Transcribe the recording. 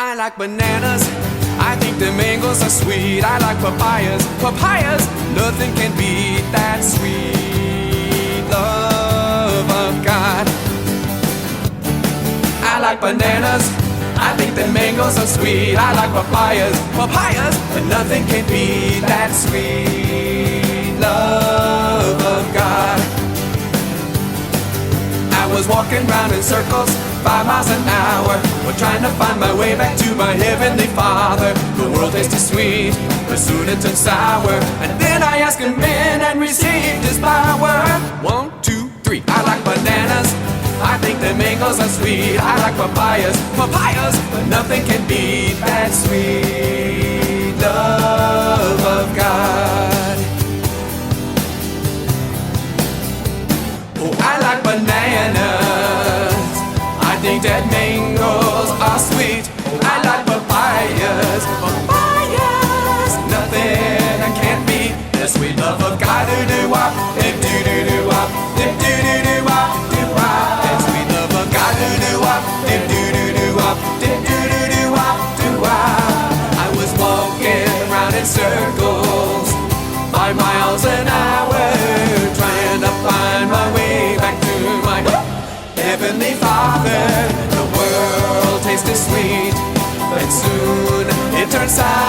I like bananas, I think the mangoes are sweet. I like papayas, papayas, nothing can beat that sweet love of God. I like bananas, I think the mangoes are sweet. I like papayas, papayas, and nothing can beat that sweet love of God. I was walking round in circles, 5 miles an hour, but trying to find my way back to my heavenly Father. The world tasted sweet, but soon it turned sour, and then I asked him in and received his power. 1, 2, 3. I like bananas, I think the mangoes are sweet. I like papayas, papayas, but nothing can beat that sweet love of God. Oh, I like bananas, I think that mangoes are sweet. I like papayas, papayas, nothing I can't beat the sweet love of God. Do-do-wop, dip-do-do-do-wop, dip-do-do-do-wop, do-wop. That sweet love of God. Do-do-wop, dip-do-do-do-wop, dip-do-do-do-wop, do-wop. I was walking around in circles, 5 miles an hour, trying to find my way back to my Heavenly Father. The world tasted sweet, but soon it turned sour.